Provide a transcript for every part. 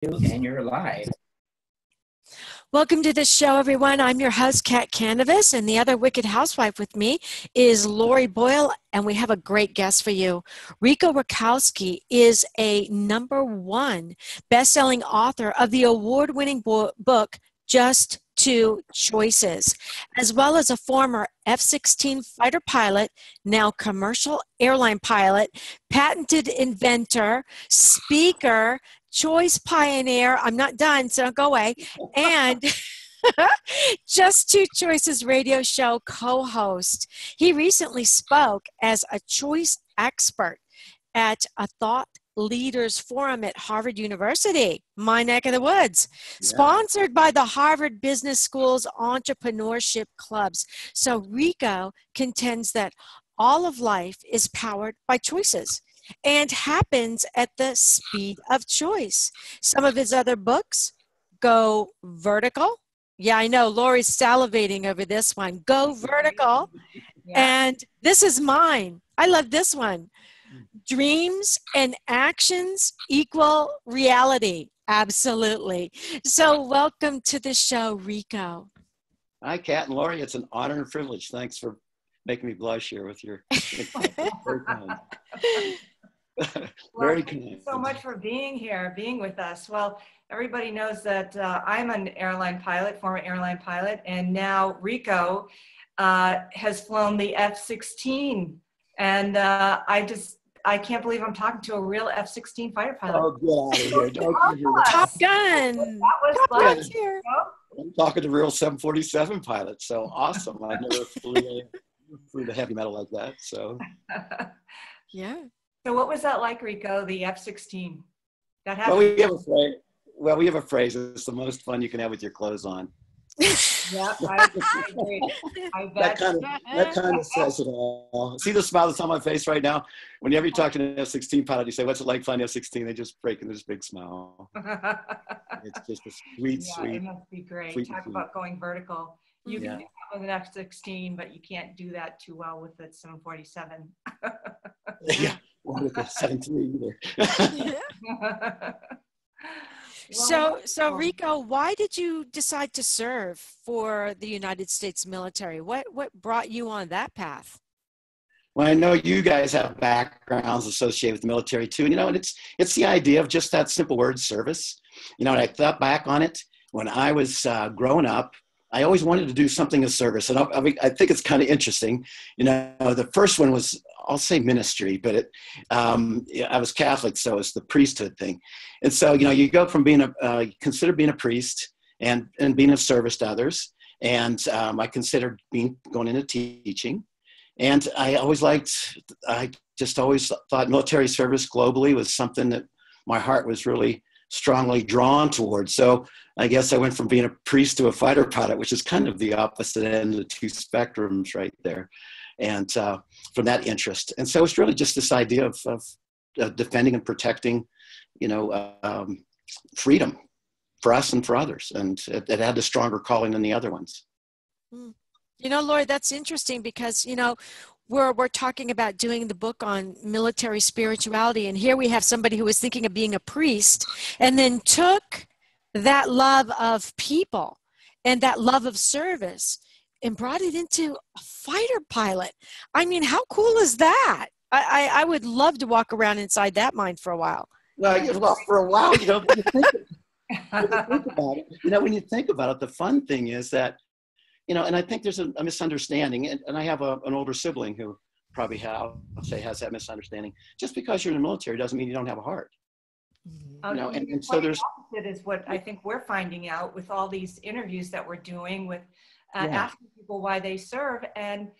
And you're live. Welcome to the show, everyone. I'm your host, Kat Kanavos, and the other wicked housewife with me is Lori Boyle, and we have a great guest for you. Rico Racosky is a #1 best-selling author of the award-winning book, Just Two Choices, as well as a former F-16 fighter pilot, now commercial airline pilot, patented inventor, speaker, choice pioneer. I'm not done, so don't go away. And Just Two Choices radio show co-host. He recently spoke as a choice expert at a Thought Leaders Forum at Harvard University, my neck of the woods, sponsored by the Harvard Business School's entrepreneurship clubs. So Rico contends that all of life is powered by choices and happens at the speed of choice. Some of his other books, Go Vertical. Yeah, I know, Lori's salivating over this one. Go Vertical. And this is mine. I love this one. Dreams and actions equal reality. Absolutely. So welcome to the show, Rico. Hi, Kat and Lori. It's an honor and privilege. Thanks for making me blush here with your very kind. Very kind. Thank you so much for being here, being with us. Well, everybody knows that I'm an airline pilot, former airline pilot, and now Rico has flown the F-16. And I can't believe I'm talking to a real F-16 fighter pilot. Oh, get out of here. Top Gun. That was fun. Here. I'm talking to real 747 pilots, so awesome. I never flew the heavy metal like that, so. Yeah. So what was that like, Rico, the F-16? That happened. Well, we have a phrase. It's the most fun you can have with your clothes on. Yeah, I agree. I bet. That kind of says it all. See the smile that's on my face right now? Whenever you talk to an F-16 pilot, you say, "What's it like flying F-16?" They just break into this big smile. It's just a sweet. It must be great. Talk about going vertical. You can do that with an F-16, but you can't do that too well with the 747. Yeah, well, with the 7-3 either. So Rico, why did you decide to serve for the United States military? What brought you on that path? Well, I know you guys have backgrounds associated with the military too, and it's the idea of just that simple word, service. And I thought back on it when I was growing up. I always wanted to do something of service, and I think it's kind of interesting. The first one was, I'll say ministry, but I was Catholic, so it's the priesthood thing. And so, you go from consider being a priest and being of service to others. And I considered going into teaching. And I just always thought military service globally was something that my heart was really strongly drawn towards. So I guess I went from being a priest to a fighter pilot, which is kind of the opposite end of the two spectrums right there. And from that interest. And so it's really just this idea of defending and protecting, freedom for us and for others. And it had a stronger calling than the other ones. Lori, that's interesting because, we're talking about doing the book on military spirituality. And here we have somebody who was thinking of being a priest and then took that love of people and that love of service and brought it into a fighter pilot. I mean, how cool is that? I would love to walk around inside that mind for a while. Well, for a while, when you think about it, the fun thing is that, and I think there's a misunderstanding, and I have an older sibling who probably has that misunderstanding. Just because you're in the military doesn't mean you don't have a heart. And so there's opposite is what I think we're finding out with all these interviews that we're doing with asking people why they serve, and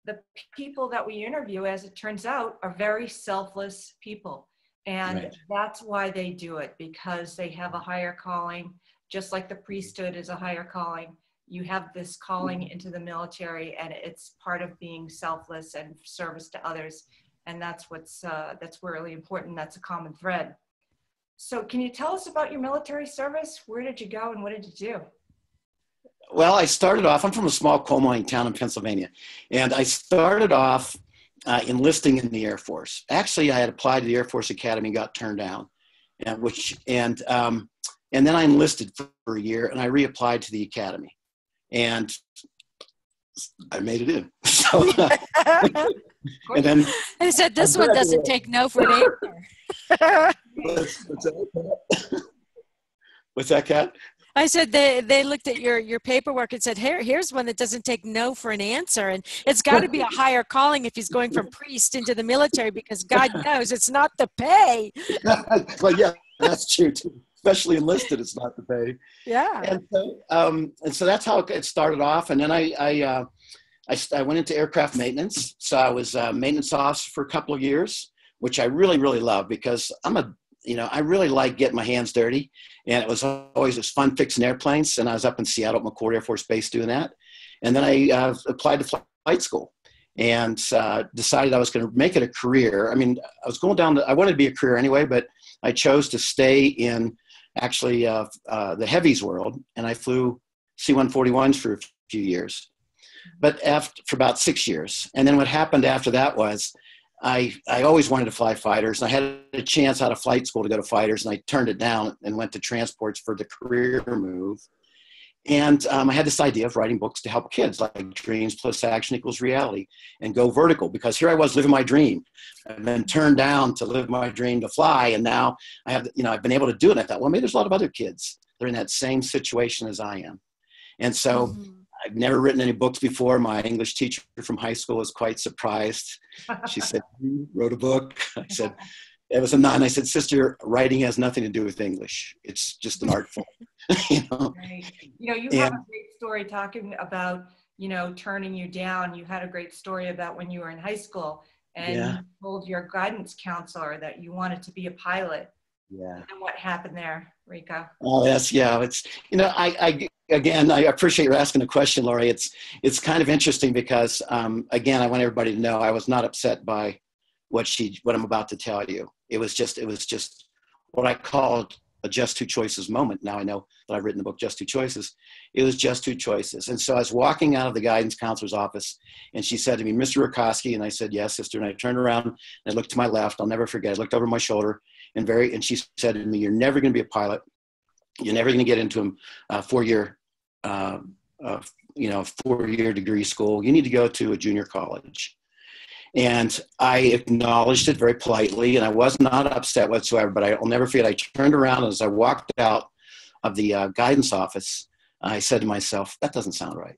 the people that we interview, as it turns out, are very selfless people, and that's why they do it, because they have a higher calling, just like the priesthood is a higher calling. You have this calling into the military, and it's part of being selfless and service to others, and that's really important. That's a common thread. So can you tell us about your military service? Where did you go and what did you do? Well, I started off, I'm from a small coal mining town in Pennsylvania, and I started off enlisting in the Air Force. Actually, I had applied to the Air Force Academy and got turned down. And then I enlisted for a year, and I reapplied to the academy, and I made it in. So, and then I said, this one doesn't take no for an answer. What's that, Kat? I said they looked at your paperwork and said, here's one that doesn't take no for an answer. And it's got to be a higher calling if he's going from priest into the military, because God knows it's not the pay. Well, yeah, that's true too. Especially enlisted, it's not the pay. Yeah. And so that's how it started off. And then I went into aircraft maintenance. So I was a maintenance officer for a couple of years, which I really, really love, because I really like getting my hands dirty. And it was always fun fixing airplanes. And I was up in Seattle at McChord Air Force Base doing that. And then I applied to flight school and decided I was going to make it a career. I mean, I wanted to be a career anyway, but I chose to stay in actually the heavies world. And I flew C-141s for a few years, but for about 6 years. And then what happened after that was I always wanted to fly fighters. And I had a chance out of flight school to go to fighters, and I turned it down and went to transports for the career move. And I had this idea of writing books to help kids, like Dreams Plus Action Equals Reality, and go vertical, because here I was living my dream. I've been turned down to live my dream to fly. And now I've been able to do it. And I thought, well, maybe there's a lot of other kids that are in that same situation as I am. And so I've never written any books before. My English teacher from high school was quite surprised. She said, "You wrote a book?" I said, "It was a none." I said, "Sister, writing has nothing to do with English. It's just an art form." Right. You have a great story talking about, turning you down. You had a great story about when you were in high school and you told your guidance counselor that you wanted to be a pilot. Yeah. And what happened there, Rico? Oh, yes. Yeah. It's, I appreciate you asking the question, Lori. It's kind of interesting because, again, I want everybody to know I was not upset by what I'm about to tell you. It was just what I called a just two choices moment. Now I know that I've written the book, Just Two Choices. It was just two choices. And so I was walking out of the guidance counselor's office, and she said to me, "Mr. Racosky," and I said, "Yes, sister." And I turned around and I looked to my left. I'll never forget. I looked over my shoulder, and she said to me, "You're never going to be a pilot. You're never going to get into a four-year degree school. You need to go to a junior college." And I acknowledged it very politely, and I was not upset whatsoever, but I'll never forget, I turned around as I walked out of the guidance office. I said to myself, that doesn't sound right.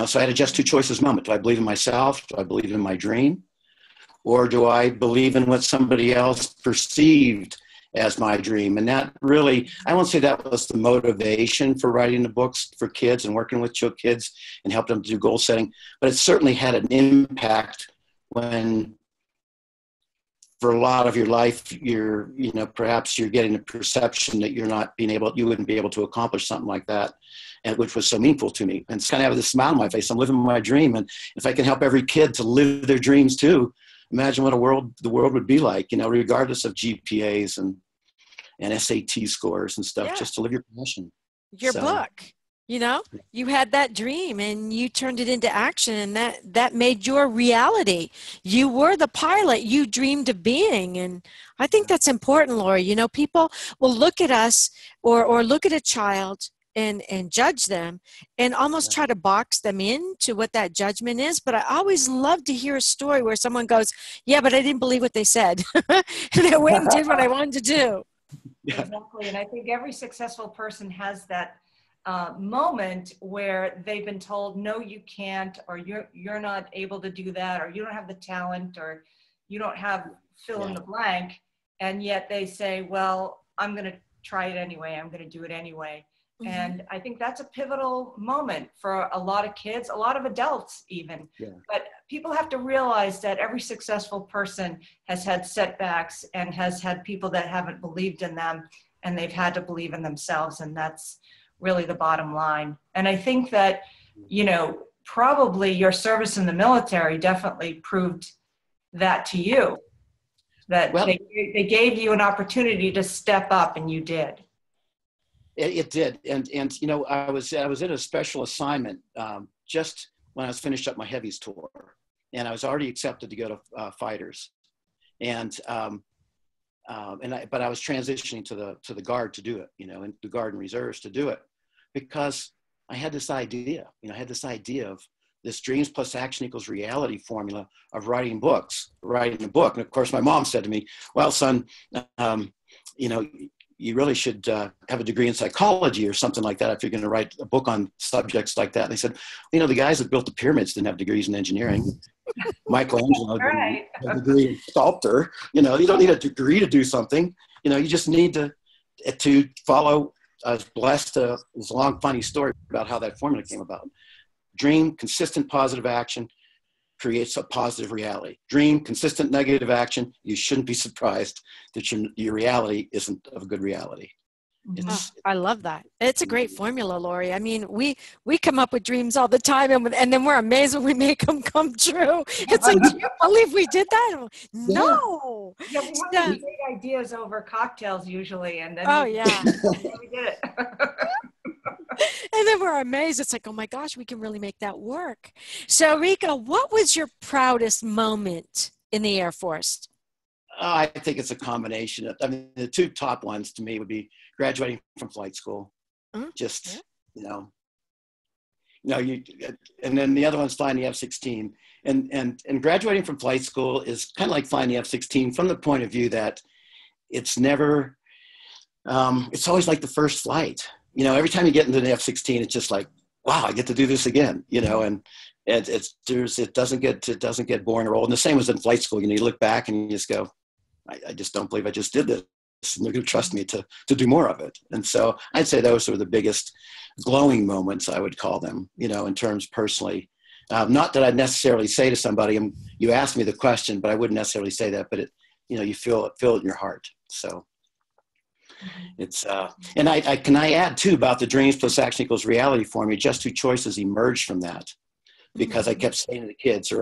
So I had a just two choices moment. Do I believe in myself? Do I believe in my dream? Or do I believe in what somebody else perceived as my dream? And that really, I won't say that was the motivation for writing the books for kids and working with kids and helping them do goal setting, but it certainly had an impact when, for a lot of your life, perhaps you're getting the perception that you wouldn't be able to accomplish something like that, and which was so meaningful to me. And it's kind of have this smile on my face. I'm living my dream, and if I can help every kid to live their dreams too, imagine what the world would be like, regardless of GPAs and SAT scores and stuff, just to live your passion. Your book, you had that dream and you turned it into action, and that made your reality. You were the pilot you dreamed of being. And I think that's important, Lori. People will look at us or look at a child and judge them and almost try to box them into what that judgment is. But I always love to hear a story where someone goes, "Yeah, but I didn't believe what they said." And I went and did what I wanted to do. Yeah. Exactly. And I think every successful person has that moment where they've been told, "No, you can't," or you're not able to do that, or you don't have the talent, or you don't have fill in the blank. And yet they say, "Well, I'm going to try it anyway. I'm going to do it anyway." And I think that's a pivotal moment for a lot of kids, a lot of adults even. Yeah. But people have to realize that every successful person has had setbacks and has had people that haven't believed in them, and they've had to believe in themselves. And that's really the bottom line. And I think that, probably your service in the military definitely proved that to you, that they gave you an opportunity to step up, and you did. It did, and I was in a special assignment just when I was finished up my heavies tour, and I was already accepted to go to fighters, and but I was transitioning to the Guard to do it, and the Guard and Reserves to do it, because I had this idea, of this dreams plus action equals reality formula of writing a book. And of course, my mom said to me, well, son, you really should have a degree in psychology or something like that if you're going to write a book on subjects like that. And they said, the guys that built the pyramids didn't have degrees in engineering. Michelangelo didn't have a degree in sculptor. You don't need a degree to do something. You just need to follow. I was blessed. It's a long, funny story about how that formula came about. Dream, consistent positive action creates a positive reality. Dream, consistent negative action. You shouldn't be surprised that your reality isn't a good reality. I love that. It's a great formula, Lori. I mean, we come up with dreams all the time, and then we're amazed when we make them come true. It's like, do you believe we did that? No. Yeah, we have big ideas over cocktails usually, and then we did it. And then we're amazed. It's like, oh my gosh, we can really make that work. So, Rico, what was your proudest moment in the Air Force? I think it's a combination of, the two top ones to me would be graduating from flight school. And then the other one's flying the F-16. And graduating from flight school is kind of like flying the F-16 from the point of view that it's never, it's always like the first flight. Every time you get into the F-16, it's just like, wow, I get to do this again, and it doesn't get boring or old. And the same as in flight school, you look back and you just go, I just don't believe I just did this. And they're going to trust me to do more of it. And so I'd say those are the biggest glowing moments, I would call them, in terms personally. Not that I'd necessarily say to somebody, you asked me the question, but I wouldn't necessarily say that, but you feel it in your heart. So it's, and can I add too about the dreams plus action equals reality for me, just two choices emerged from that, because I kept saying to the kids,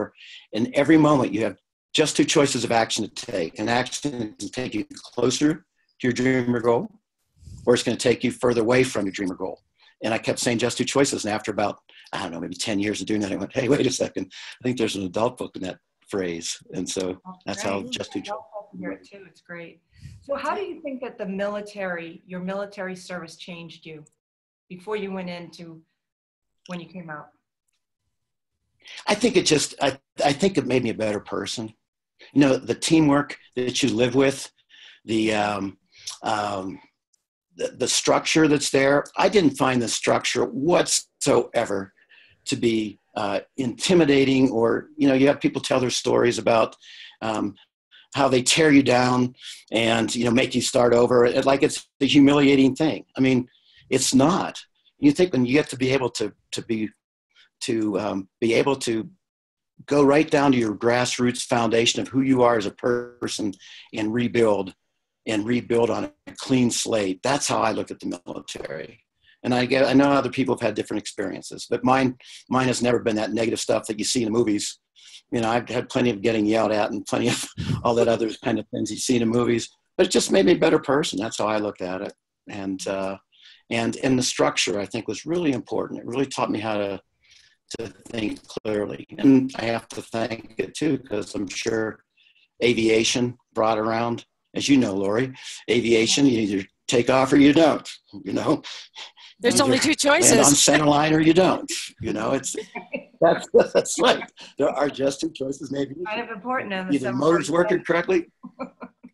in every moment you have just two choices of action to take. An action can take you closer to your dream or goal, or it's going to take you further away from your dream or goal. And I kept saying just two choices. And after about, maybe 10 years of doing that, I went, hey, wait a second. I think there's an adult book in that phrase. And so that's how just two choices. Hear it too. It's great. So how do you think that your military service changed you before you went into when you came out? I think I think it made me a better person. The teamwork that you live with, the structure that's there. I didn't find the structure whatsoever to be intimidating, or, you have people tell their stories about how they tear you down and, make you start over. Like it's a humiliating thing. I mean, it's not. You think when you get to be able to be able to go right down to your grassroots foundation of who you are as a person and rebuild on a clean slate. That's how I look at the military. And I know other people have had different experiences, but mine has never been that negative stuff that you see in the movies. I've had plenty of getting yelled at and plenty of all that other kind of things you see in the movies, but it just made me a better person. That's how I looked at it. And the structure, I think, was really important. It really taught me how to think clearly. And I have to thank it too, because I'm sure aviation brought around, as you know, Lori, aviation, you either take off or you don't, There's only two choices. Land on center line or you don't, that's right. There are just two choices, maybe. Kind of important. Either motor's working correctly.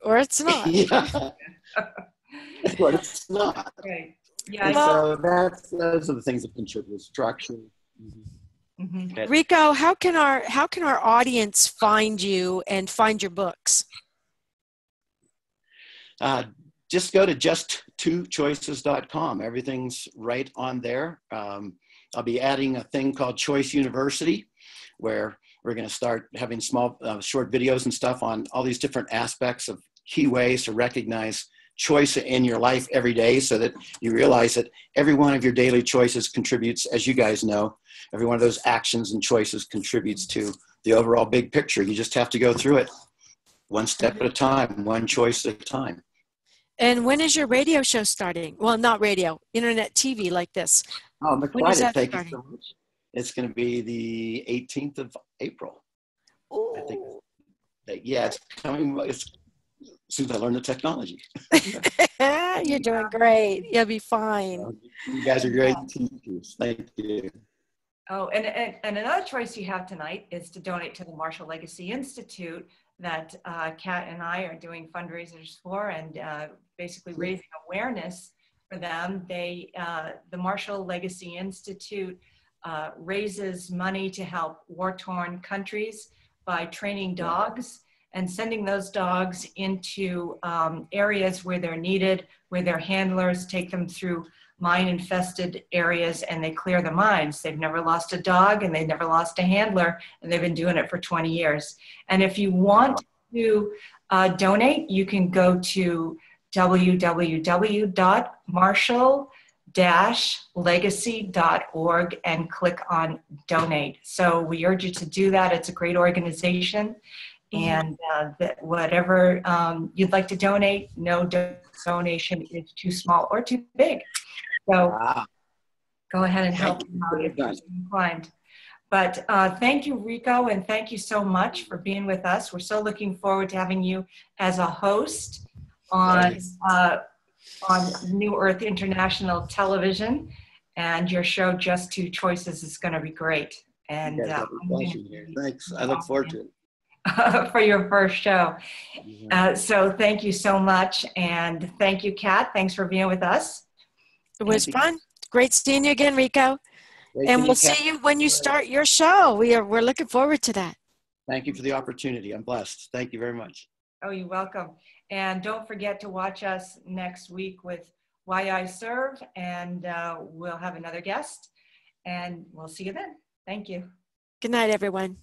Or it's not. Yeah. But it's not. Right. Yeah. So those are the things that contribute to structure. Mm-hmm. Rico, how can our audience find you and find your books? Just go to just2choices.com. Everything's right on there. I'll be adding a thing called Choice University, where we're going to start having small, short videos and stuff on all these different aspects of key ways to recognize choice in your life every day, so that you realize that every one of your daily choices contributes, as you guys know, every one of those actions and choices contributes to the overall big picture. You just have to go through it one step at a time, one choice at a time. And when is your radio show starting? Well, not radio, internet TV like this. Oh, I'm when is excited. that Thank starting? you so much. It's going to be the 18th of April. Ooh. I think. Yeah, it's coming. As soon as I learn the technology. You're doing great. You'll be fine. You guys are great teachers. Thank you. Oh, and another choice you have tonight is to donate to the Marshall Legacy Institute that Kat and I are doing fundraisers for, and basically raising awareness for them. The Marshall Legacy Institute raises money to help war-torn countries by training dogs and sending those dogs into areas where they're needed, where their handlers take them through mine-infested areas and they clear the mines. They've never lost a dog and they've never lost a handler, and they've been doing it for 20 years. And if you want to donate, you can go to www.marshall-legacy.org and click on donate. So we urge you to do that. It's a great organization. And whatever you'd like to donate, no donation is too small or too big. So go ahead and help them out if you're inclined. But thank you, Rico, and thank you so much for being with us. We're so looking forward to having you as a host on New Earth International Television, and your show Just Two Choices is going to be great. And thanks. I look forward to it. For your first show. So thank you so much. And thank you, Kat. Thanks for being with us. It was fun. Great seeing you again, Rico. And we'll see you when you start your show. We're looking forward to that. Thank you for the opportunity. I'm blessed. Thank you very much. Oh, you're welcome. And don't forget to watch us next week with Why I Serve, and we'll have another guest, and we'll see you then. Thank you. Good night, everyone.